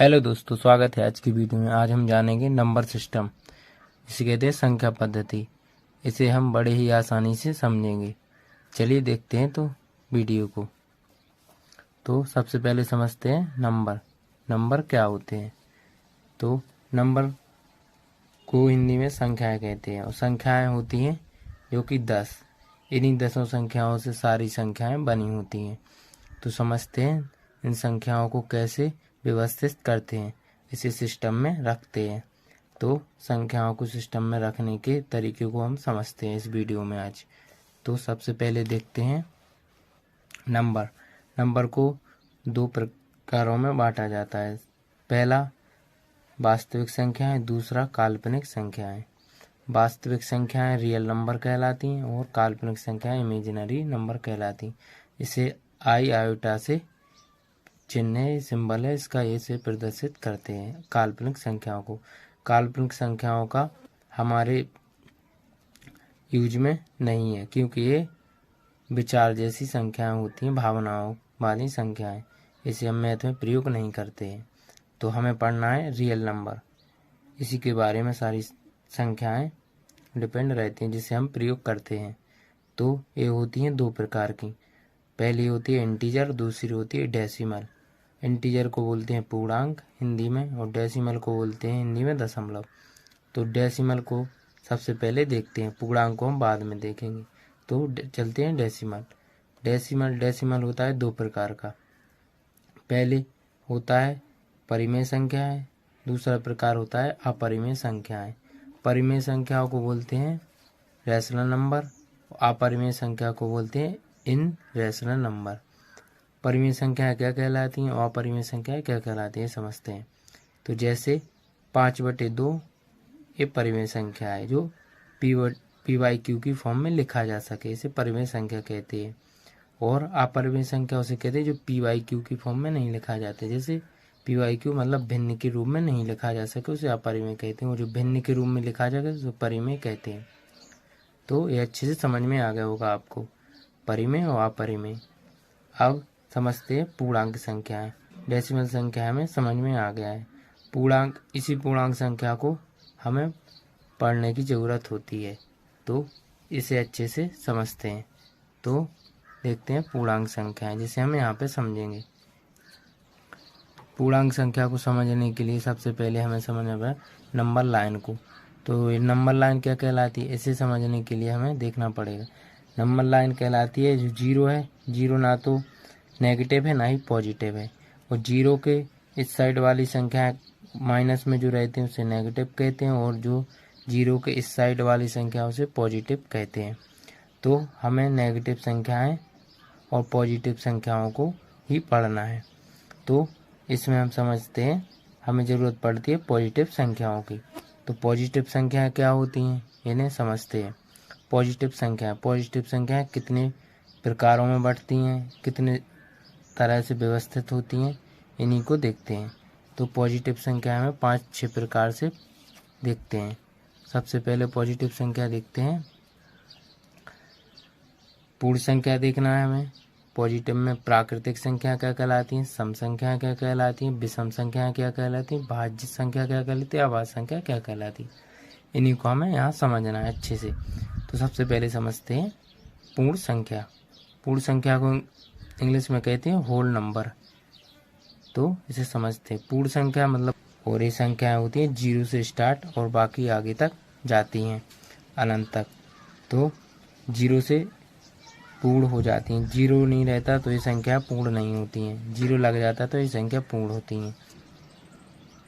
Hello दोस्तों, स्वागत है आज की वीडियो में। आज हम जानेंगे नंबर सिस्टम, इसे कहते हैं संख्या पद्धति। इसे हम बड़े ही आसानी से समझेंगे। चलिए देखते हैं तो वीडियो को। तो सबसे पहले समझते हैं नंबर। नंबर क्या होते हैं? तो नंबर को हिंदी में संख्याएं कहते हैं, और संख्याएं होती हैं जो कि 10। इन्हीं 10 संख्याओं से सारी संख्याएं बनी होती हैं। तो समझते हैं इन संख्याओं को कैसे व्यवस्थित करते हैं, इसे सिस्टम में रखते हैं। तो संख्याओं को सिस्टम में रखने के तरीके को हम समझते हैं इस वीडियो में आज। तो सबसे पहले देखते हैं नंबर। नंबर को 2 प्रकारों में बांटा जाता है। पहला वास्तविक संख्याएं, दूसरा काल्पनिक संख्याएं। वास्तविक संख्याएं रियल नंबर कहलाती हैं और काल्पनिक संख्याएं इमेजिनरी नंबर कहलाती हैं। इसे आई आयोटा से चिन्ह सिंबल है इसका, ए से प्रदर्शित करते हैं काल्पनिक संख्याओं को। काल्पनिक संख्याओं का हमारे यूज में नहीं है, क्योंकि ये विचार जैसी संख्याएं होती हैं, भावनाओं वाली संख्याएं। इसे हम मैथ में प्रयोग नहीं करते हैं। तो हमें पढ़ना है रियल नंबर, इसी के बारे में सारी संख्याएं डिपेंड रहती हैं जिसे हम प्रयोग करते हैं। तो ये होती हैं 2 प्रकार की। पहली होती है इंटीजर, दूसरी होती है डेसिमल। इंटीजर को बोलते हैं पूर्णांक हिंदी में, और डेसिमल को बोलते हैं हिंदी में दशमलव। तो डेसिमल को सबसे पहले देखते हैं, पूर्णांक को हम बाद में देखेंगे। तो चलते हैं डेसिमल। डेसिमल होता है 2 प्रकार का। पहले होता है परिमेय संख्याएं, दूसरा प्रकार होता है अपरिमेय संख्याएं। परिमेय संख्याओं को बोलते हैं रैशनल नंबर, अपरिमेय संख्या को बोलते हैं इन रैशनल नंबर। परिमेय संख्याएं क्या कहलाती हैं और अपरिमेय संख्याएं क्या कहलाती हैं, समझते हैं। तो जैसे 5/2 ये परिमेय संख्या है जो पी/क्यू की फॉर्म में लिखा जा सके, इसे परिमेय संख्या कहते हैं। और अपरिमेय संख्या उसे कहते हैं जो पी/क्यू की फॉर्म में नहीं लिखा जाते। जैसे पी/क्यू मतलब भिन्न के रूप में नहीं लिखा जा सके, उसे अपरिमेय कहते हैं, और जो भिन्न के रूप में लिखा जाएगा उसे परिमेय कहते हैं। तो ये अच्छे से समझ में आ गया होगा आपको, परिमेय और अपरिमेय। अब समझते हैं पूर्णांक संख्याएं। डेसिमल संख्या में समझ में आ गया है। पूर्णांक, इसी पूर्णांक संख्या को हमें पढ़ने की ज़रूरत होती है, तो इसे अच्छे से समझते हैं। तो देखते हैं पूर्णांक संख्याएं, जिसे हम यहाँ पे समझेंगे। पूर्णांक संख्या को समझने के लिए सबसे पहले हमें समझना पड़ेगा नंबर लाइन को। तो ये नंबर लाइन क्या कहलाती है, इसे समझने के लिए हमें देखना पड़ेगा। नंबर लाइन कहलाती है जो 0 है, 0 ना तो नेगेटिव है ना ही पॉजिटिव है, और 0 के इस साइड वाली संख्या माइनस में जो रहते हैं उसे नेगेटिव कहते हैं, और जो 0 के इस साइड वाली संख्या उसे पॉजिटिव कहते हैं। तो हमें नेगेटिव संख्याएं और पॉजिटिव संख्याओं को ही पढ़ना है। तो इसमें हम समझते हैं हमें ज़रूरत पड़ती है पॉजिटिव संख्याओं की। तो पॉजिटिव संख्याएं क्या होती हैं, इन्हें समझते हैं। पॉजिटिव संख्याएं कितने प्रकारों में बढ़ती हैं, कितने तरह से व्यवस्थित होती हैं, इन्हीं को देखते हैं। तो पॉजिटिव संख्या में 5-6 प्रकार से देखते हैं। सबसे पहले पॉजिटिव संख्या देखते हैं। पूर्ण संख्या देखना है हमें। पॉजिटिव में प्राकृतिक संख्या क्या कहलाती है, सम संख्या क्या कहलाती है, विषम संख्या क्या कहलाती है, भाज्य संख्या क्या कहलाती है, अभाज्य संख्या क्या कहलाती है, इन्हीं को हमें यहाँ समझना है अच्छे से। तो सबसे पहले समझते हैं पूर्ण संख्या। पूर्ण संख्या को इंग्लिश में कहते हैं होल नंबर। तो इसे समझते हैं। पूर्ण संख्या मतलब, और ये संख्याएं होती हैं 0 से स्टार्ट और बाकी आगे तक जाती हैं अनंत तक। तो 0 से पूर्ण हो जाती हैं। 0 नहीं रहता तो ये संख्या पूर्ण नहीं होती हैं, 0 लग जाता तो ये संख्या पूर्ण होती हैं।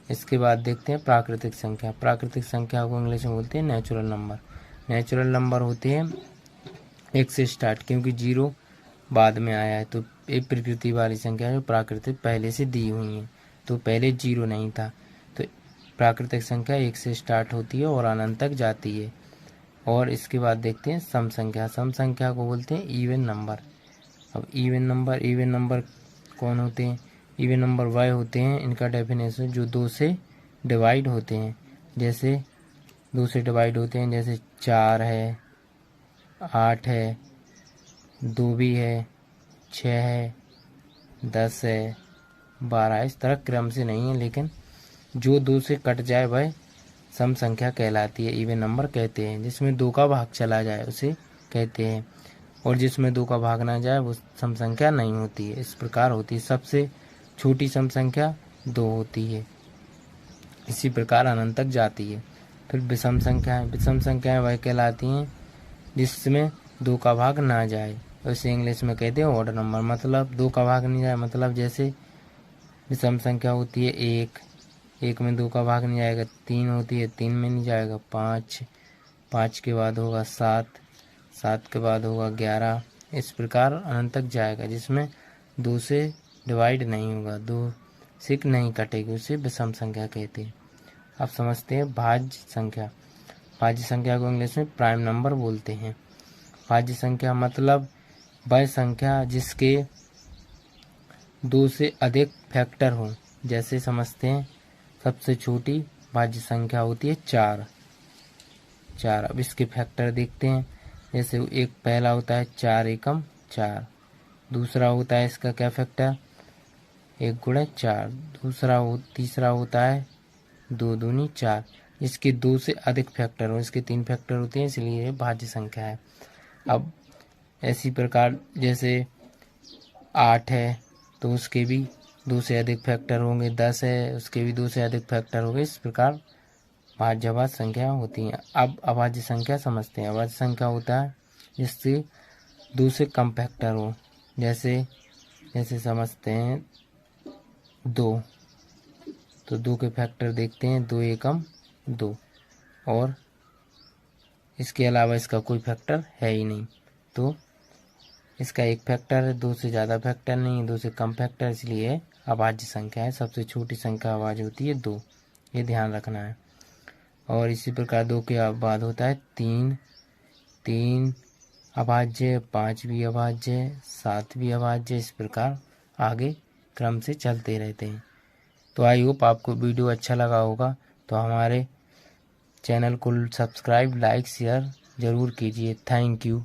इसके बाद देखते हैं प्राकृतिक संख्या। प्राकृतिक संख्या को इंग्लिश में बोलते हैं नेचुरल नंबर। नेचुरल नंबर होते हैं 1 से स्टार्ट, क्योंकि 0 बाद में आया है, तो एक प्रकृति वाली संख्या जो प्राकृतिक पहले से दी हुई है। तो पहले 0 नहीं था, तो प्राकृतिक संख्या 1 से स्टार्ट होती है और अनंत तक जाती है। और इसके बाद देखते हैं सम संख्या। सम संख्या को बोलते हैं इवन नंबर। अब इवन नंबर कौन होते हैं? इवन नंबर वह होते हैं, इनका डेफिनेशन जो 2 से डिवाइड होते हैं। जैसे 2 से डिवाइड होते हैं, जैसे 4 है, 8 है, 2 भी है, 6 है, 10 है, 12 इस तरह क्रम से नहीं है, लेकिन जो 2 से कट जाए वह सम संख्या कहलाती है, इवन नंबर कहते हैं। जिसमें 2 का भाग चला जाए उसे कहते हैं, और जिसमें 2 का भाग ना जाए वो सम संख्या नहीं होती है। इस प्रकार होती है। सबसे छोटी सम संख्या 2 होती है। इसी प्रकार अनंत तक जाती है। फिर विषम संख्याएं, विषम संख्याएं वह कहलाती हैं जिसमें 2 का भाग ना जाए, उसे इंग्लिश में कहते हैं ऑड नंबर। मतलब 2 का भाग नहीं जाए, मतलब जैसे विषम संख्या होती है 1 में 2 का भाग नहीं जाएगा। 3 होती है, 3 में नहीं जाएगा। 5 के बाद होगा 7 के बाद होगा 11। इस प्रकार अनंत तक जाएगा, जिसमें 2 से डिवाइड नहीं होगा, 2 से नहीं कटेगी, उसे विषम संख्या कहते हैं। अब समझते हैं भाज्य संख्या। भाज्य संख्या को इंग्लिश में प्राइम नंबर बोलते हैं। भाज्य संख्या मतलब वह संख्या जिसके 2 से अधिक फैक्टर हों। जैसे समझते हैं, सबसे छोटी भाज्य संख्या होती है 4। अब इसके फैक्टर देखते हैं। जैसे एक पहला होता है 4 एकम 4, दूसरा होता है इसका क्या फैक्टर 1 गुणे 4, तीसरा होता है 2 दूनी 4। इसके 2 से अधिक फैक्टर हो, इसके 3 फैक्टर होते हैं, इसलिए ये भाज्य संख्या है। अब ऐसी प्रकार जैसे 8 है तो उसके भी 2 से अधिक फैक्टर होंगे। 10 है उसके भी 2 से अधिक फैक्टर होंगे। इस प्रकार भाज्यभाज्य संख्या होती हैं। अब अभाज्य संख्या समझते हैं। अभाज्य संख्या होता है जिससे 2 से कम फैक्टर हो। जैसे समझते हैं 2, तो 2 के फैक्टर देखते हैं, 2 एकम 2, और इसके अलावा इसका कोई फैक्टर है ही नहीं, तो इसका एक फैक्टर है, 2 से ज़्यादा फैक्टर नहीं, 2 से कम फैक्टर, इसलिए अभाज्य संख्या है। सबसे छोटी संख्या अभाज्य होती है 2, ये ध्यान रखना है। और इसी प्रकार 2 के बाद होता है 3 अभाज्य, 5 भी अभाज्य, 7 भी अभाज्य। इस प्रकार आगे क्रम से चलते रहते हैं। तो आई होप आपको वीडियो अच्छा लगा होगा, तो हमारे चैनल को सब्सक्राइब, लाइक, शेयर ज़रूर कीजिए। Thank you.